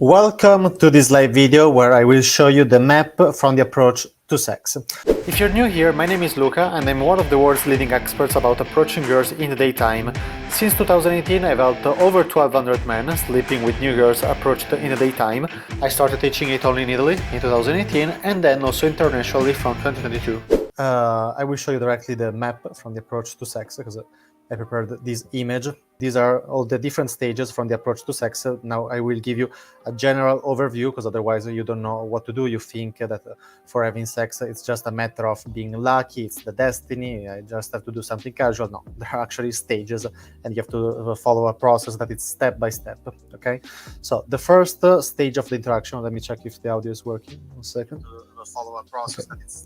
Welcome to this live video where I will show you the map from the approach to sex. If you're new here, my name is Luca and I'm one of the world's leading experts about approaching girls in the daytime. Since 2018 I've helped over 1200 men sleeping with new girls approached in the daytime. I started teaching it only in Italy in 2018 and then also internationally from 2022. I will show you directly the map from the approach to sex because I prepared this image. These are all the different stages from the approach to sex. Now I will give you a general overview because otherwise you don't know what to do. You think that for having sex it's just a matter of being lucky, it's the destiny, I just have to do something casual. No, there are actually stages and you have to follow a process that is step by step, okay? So the first stage of the interaction, let me check if the audio is working. 1 second. Follow a process that is...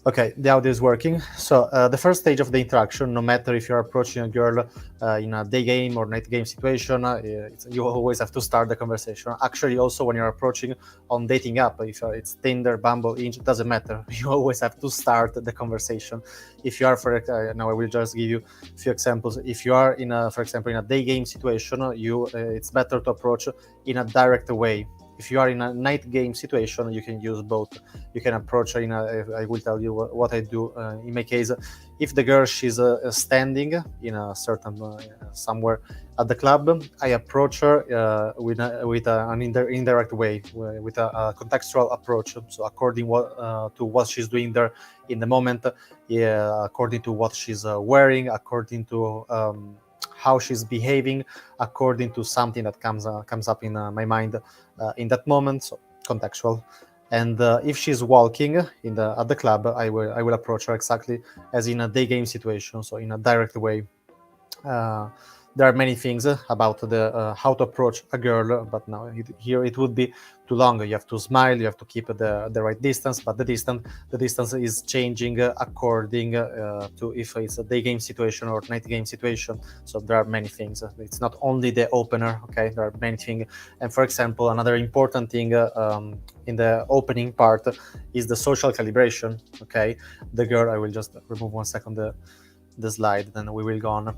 Okay, the audio is working. So the first stage of the interaction, no matter if you're approaching a girl in a day game or night game situation, you always have to start the conversation. Actually, also when you're approaching on dating app, if it's Tinder, Bumble, Hinge, it doesn't matter. You always have to start the conversation. If you are, now I will just give you a few examples. If you are in a, for example, in a day game situation, it's better to approach in a direct way. If you are in a night game situation, you can use both. You can approach in a, I will tell you what I do in my case. If the girl she's standing in a certain somewhere at the club, I approach her with an indirect way, with a contextual approach. So according to what she's doing there in the moment, according to what she's wearing, according to how she's behaving, according to something that comes up in my mind in that moment, so contextual. And if she's walking at the club, I will approach her exactly as in a day game situation, so in a direct way. There are many things about the how to approach a girl, but now here it would be too long. You have to smile, you have to keep the right distance, but the distance is changing according to if it's a day game situation or night game situation. So there are many things. It's not only the opener, okay? There are many things. And for example, another important thing in the opening part is the social calibration, okay? The girl, I will just remove 1 second the slide, then we will go on.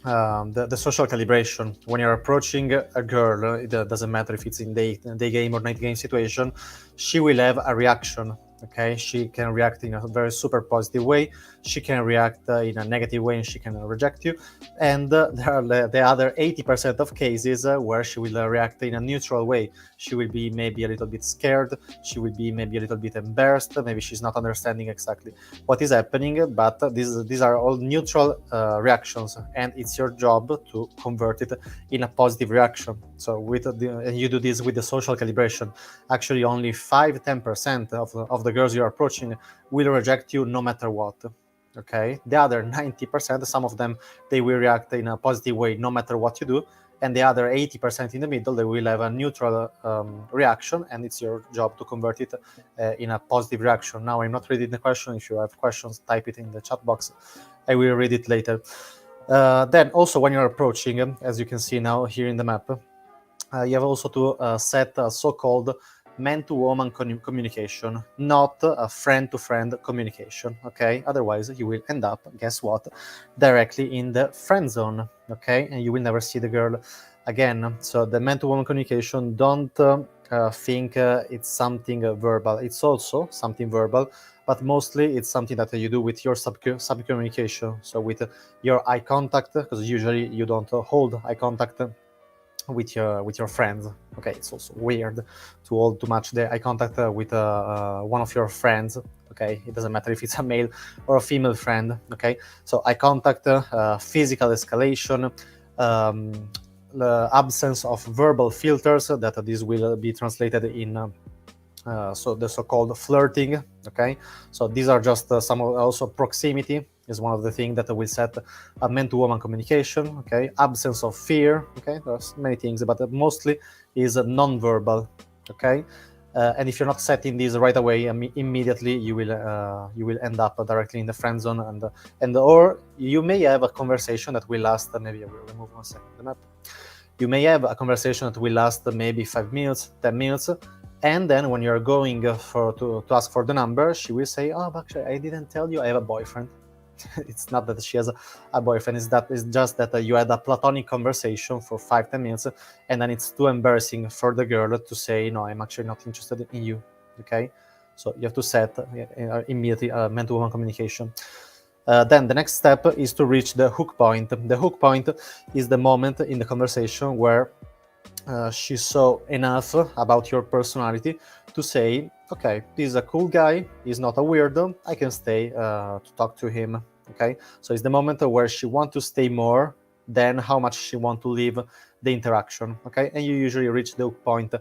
The social calibration, when you're approaching a girl, it doesn't matter if it's in day game or night game situation, she will have a reaction, okay? She can react in a very super positive way, she can react in a negative way, and she can reject you. And there are the other 80% of cases where she will react in a neutral way. She will be maybe a little bit scared, she will be maybe a little bit embarrassed, maybe she's not understanding exactly what is happening, but these are all neutral reactions, and it's your job to convert it in a positive reaction. So and you do this with the social calibration. Actually, only 5-10% of the girls you're approaching will reject you no matter what. Okay, the other 90%, some of them, they will react in a positive way no matter what you do, and the other 80% in the middle, they will have a neutral reaction, and it's your job to convert it in a positive reaction. Now, I'm not reading the question. If you have questions, type it in the chat box. I will read it later. Then also when you're approaching, as you can see now here in the map, you have also to set a so-called man-to-woman communication, not a friend-to-friend communication, okay? Otherwise, you will end up, guess what, directly in the friend zone, okay? And you will never see the girl again. So the man-to-woman communication, don't think it's something verbal. It's also something verbal, but mostly it's something that you do with your sub-communication, so with your eye contact, because usually you don't hold eye contact with your friends. Okay, it's also weird to hold too much the eye contact with one of your friends. Okay, it doesn't matter if it's a male or a female friend. Okay, so eye contact, physical escalation, the absence of verbal filters, that this will be translated in so the so-called flirting. Okay, so these are just some of, also proximity is one of the things that will set a man-to-woman communication. Okay, absence of fear. Okay, there's many things, but mostly is non-verbal. Okay, and if you're not setting these right away, immediately you will end up directly in the friend zone, and or you may have a conversation that will last. Maybe I will remove 1 second the map. You may have a conversation that will last maybe 5 minutes, 10 minutes. And then when you're going to ask for the number, she will say, oh, but actually, I didn't tell you I have a boyfriend. It's not that she has a boyfriend, it's just that you had a platonic conversation for 5-10 minutes, and then it's too embarrassing for the girl to say, no, I'm actually not interested in you. Okay, so you have to set immediately man-to-woman communication. Then the next step is to reach the hook point. The hook point is the moment in the conversation where she saw enough about your personality to say, okay, this is a cool guy, he's not a weirdo, I can stay to talk to him. Okay, so it's the moment where she wants to stay more than how much she wants to leave the interaction. Okay, and you usually reach the hook point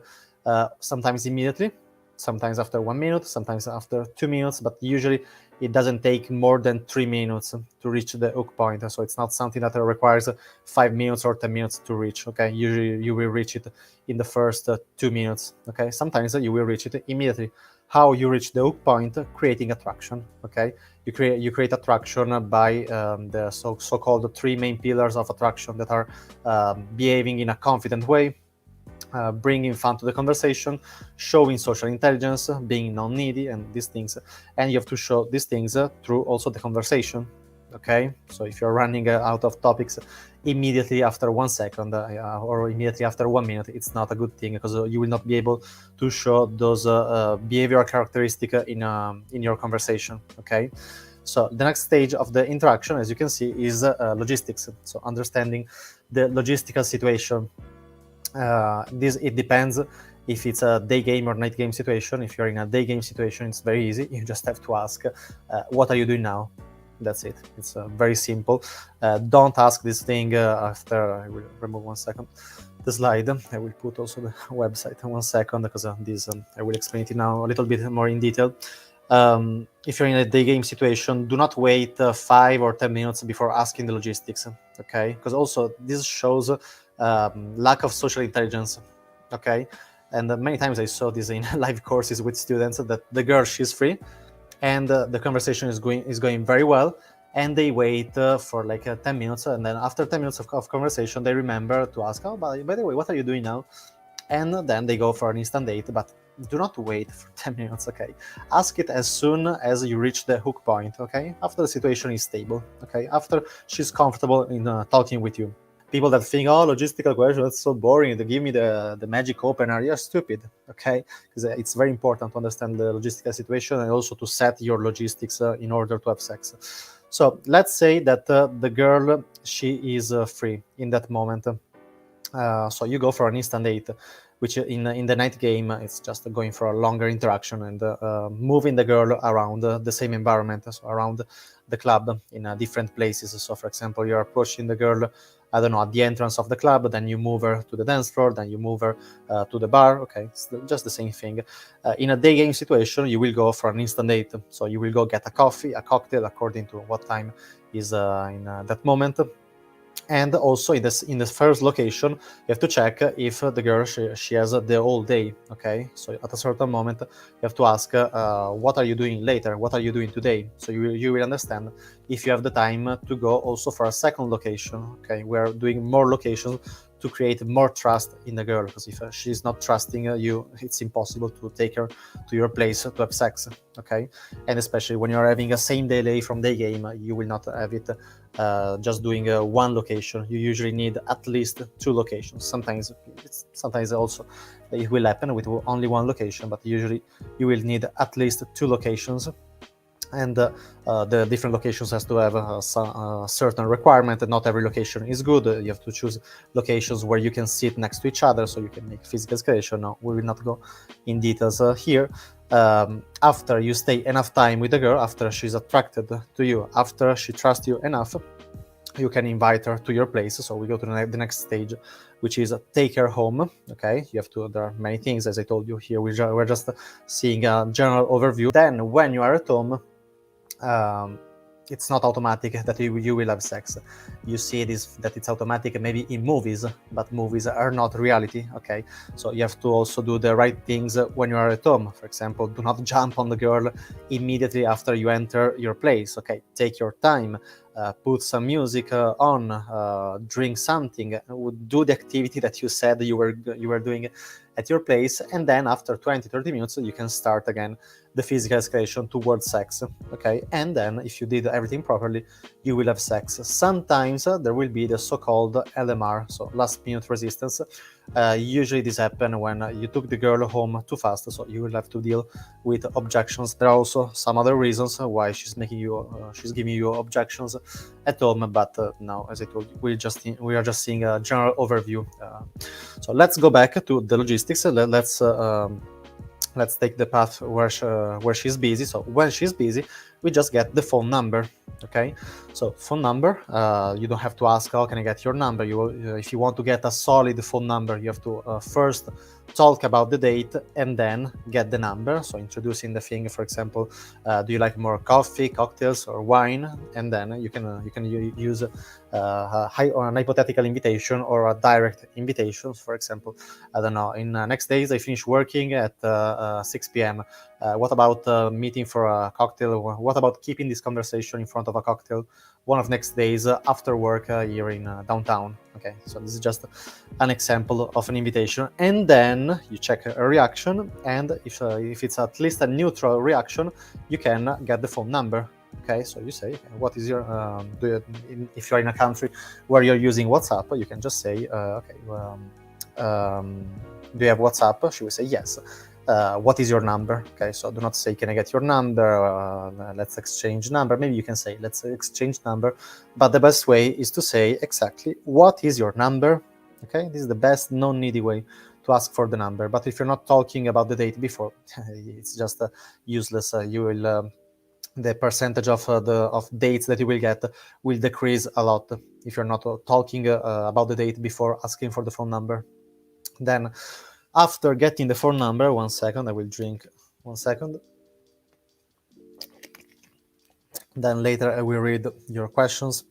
sometimes immediately, sometimes after 1 minute, sometimes after 2 minutes, but usually it doesn't take more than 3 minutes to reach the hook point. So it's not something that requires 5 minutes or 10 minutes to reach. Okay, usually you will reach it in the first 2 minutes. Okay, sometimes you will reach it immediately. How you reach the hook point? Creating attraction. Okay, you create attraction by the so-called 3 main pillars of attraction that are behaving in a confident way, bringing fun to the conversation, showing social intelligence, being non-needy, and these things. And you have to show these things through also the conversation. Okay, so if you're running out of topics immediately after 1 second or immediately after 1 minute, it's not a good thing, because you will not be able to show those behavioral characteristics in your conversation. Okay, so the next stage of the interaction, as you can see, is logistics. So understanding the logistical situation. It depends if it's a day game or night game situation. If you're in a day game situation, it's very easy. You just have to ask, what are you doing now? That's it. It's very simple. Don't ask this thing after. I will remove 1 second the slide. I will put also the website in 1 second, because this I will explain it now a little bit more in detail. If you're in a day game situation, do not wait 5 or 10 minutes before asking the logistics. Okay, because also this shows lack of social intelligence. Okay, and many times I saw this in live courses with students, that the girl, she's free, and the conversation is going very well, and they wait for like 10 minutes, and then after 10 minutes of conversation, they remember to ask, oh, by the way, what are you doing now? And then they go for an instant date. But do not wait for 10 minutes. Okay, ask it as soon as you reach the hook point. Okay, after the situation is stable. Okay, after she's comfortable in talking with you. People that think, oh, logistical question, that's so boring, they give me the magic opener, you're stupid. Okay, because it's very important to understand the logistical situation and also to set your logistics in order to have sex. So let's say that the girl, she is free in that moment. So you go for an instant date, which in the night game, it's just going for a longer interaction and moving the girl around the same environment, so around the club in different places. So for example, you're approaching the girl, I don't know, at the entrance of the club, then you move her to the dance floor, then you move her to the bar. Okay, it's just the same thing. In a day game situation, you will go for an instant date. So you will go get a coffee, a cocktail, according to what time is in that moment. And also in the first location, you have to check if the girl, she has the whole day. Okay, so at a certain moment, you have to ask, what are you doing later? What are you doing today? So you will understand if you have the time to go also for a second location. Okay, we're doing more locations to create more trust in the girl, because if she's not trusting you, it's impossible to take her to your place to have sex. Okay, and especially when you're having a same delay from day game, you will not have it just doing one location. You usually need at least 2 locations. Sometimes also it will happen with only 1 location, but usually you will need at least 2 locations. And the different locations has to have a certain requirement, and not every location is good. You have to choose locations where you can sit next to each other, so you can make physical escalation. No, we will not go in details here. After you stay enough time with the girl, after she's attracted to you, after she trusts you enough, you can invite her to your place. So we go to the next stage, which is take her home. Okay, you have to, there are many things, as I told you here, we're just seeing a general overview. Then when you are at home, it's not automatic that you will have sex. You see that it's automatic maybe in movies, but movies are not reality. Okay, so you have to also do the right things when you are at home. For example, do not jump on the girl immediately after you enter your place. Okay, take your time. put some music on, drink something, would do the activity that you said you were doing at your place, and then after 20-30 minutes you can start again the physical escalation towards sex. Okay, and then if you did everything properly, you will have sex. Sometimes there will be the so-called LMR, so last minute resistance. Usually this happens when you took the girl home too fast, so you will have to deal with objections. There are also some other reasons why she's giving you objections at home, but now, as I told you, we are just seeing a general overview. So let's go back to the logistics. Let's take the path where she's busy. So when she's busy, we just get the phone number. Okay, so phone number, you don't have to ask how can I get your number. If you want to get a solid phone number, you have to first talk about the date and then get the number. So introducing the thing, for example, do you like more coffee, cocktails, or wine? And then you can use a an hypothetical invitation or a direct invitation. For example, I don't know, in next days I finish working at 6 p.m. What about meeting for a cocktail? What about keeping this conversation in front of a cocktail one of next days after work here in downtown? Okay, so this is just an example of an invitation, and then you check a reaction, and if it's at least a neutral reaction, you can get the phone number. Okay, so you say, what is your if you're in a country where you're using WhatsApp, you can just say, okay, do you have WhatsApp? She will say yes. What is your number? Okay, so do not say, can I get your number? Let's exchange number. Maybe you can say, let's exchange number. But the best way is to say exactly, what is your number? Okay, this is the best non-needy way to ask for the number. But if you're not talking about the date before, it's just useless. You will the percentage of dates that you will get will decrease a lot if you're not talking about the date before asking for the phone number. Then after getting the phone number, 1 second, I will drink 1 second. Then later I will read your questions.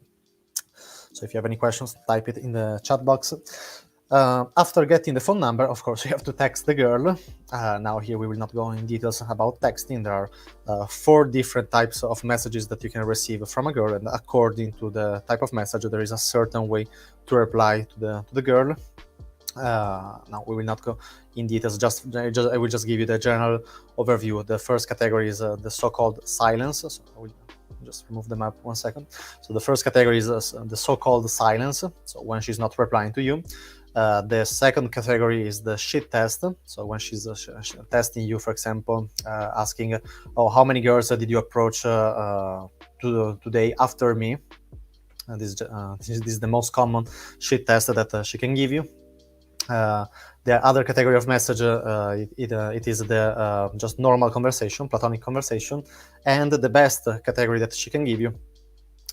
So if you have any questions, type it in the chat box. After getting the phone number, of course, you have to text the girl. Now here we will not go in details about texting. There are 4 different types of messages that you can receive from a girl, and according to the type of message, there is a certain way to reply to the girl. Now we will not go in details. I will just give you the general overview. The first category is the so-called silence. So I will just remove the map 1 second. So the first category is the so-called silence. So when she's not replying to you. The second category is the shit test. So when she's testing you, for example, asking, oh, how many girls did you approach today after me? This is the most common shit test that she can give you. The other category of message, it is the just normal conversation, platonic conversation, and the best category that she can give you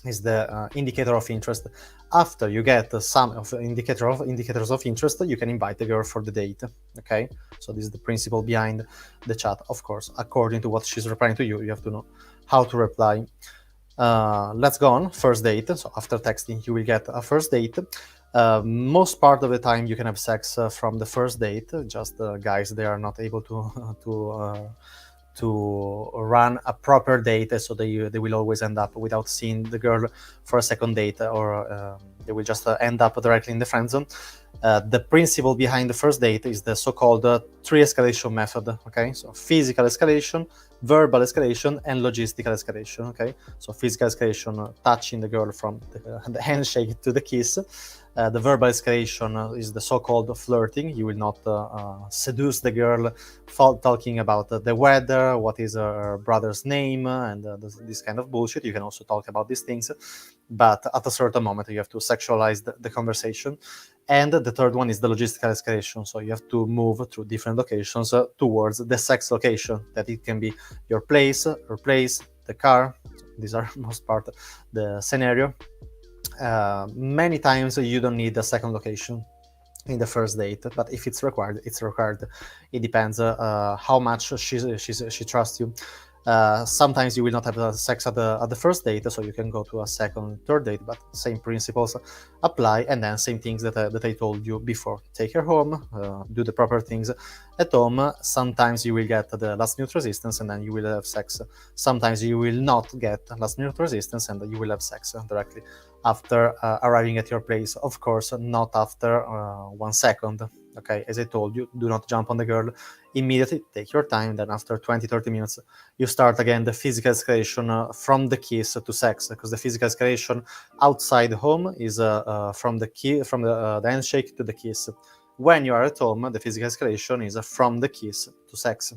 is the indicator of interest. After you get some of indicators of interest, you can invite the girl for the date. Okay, so this is the principle behind the chat. Of course, according to what she's replying to you, you have to know how to reply. Let's go on. First date. So after texting, you will get a first date. Most part of the time you can have sex from the first date. Just guys, they are not able to run a proper date, so they will always end up without seeing the girl for a second date, or they will just end up directly in the friend zone. The principle behind the first date is the so-called 3-escalation method. Okay, so physical escalation, verbal escalation, and logistical escalation. Okay, so physical escalation, touching the girl from the handshake to the kiss. The verbal escalation is the so-called flirting. You will not seduce the girl talking about the weather, what is her brother's name, and this kind of bullshit. You can also talk about these things, but at a certain moment you have to sexualize the conversation. And the third one is the logistical escalation. So you have to move through different locations towards the sex location. That it can be your place, her place, the car. These are most part the scenario. Many times you don't need a second location in the first date, but if it's required, it's required. It depends how much she trusts you. Sometimes you will not have sex at the first date, so you can go to a second, third date, but same principles apply. And then same things that I told you before. Take her home, do the proper things at home. Sometimes you will get the last minute resistance and then you will have sex. Sometimes you will not get last minute resistance and you will have sex directly after arriving at your place. Of course, not after 1 second. Okay, as I told you, do not jump on the girl immediately, take your time. Then after 20-30 minutes, you start again the physical escalation from the kiss to sex, because the physical escalation outside home is from the handshake to the kiss. When you are at home, the physical escalation is from the kiss to sex.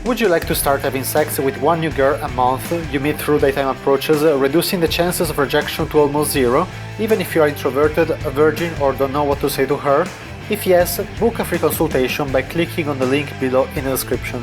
Would you like to start having sex with one new girl a month you meet through daytime approaches, reducing the chances of rejection to almost zero, even if you are introverted, a virgin, or don't know what to say to her? If yes, book a free consultation by clicking on the link below in the description.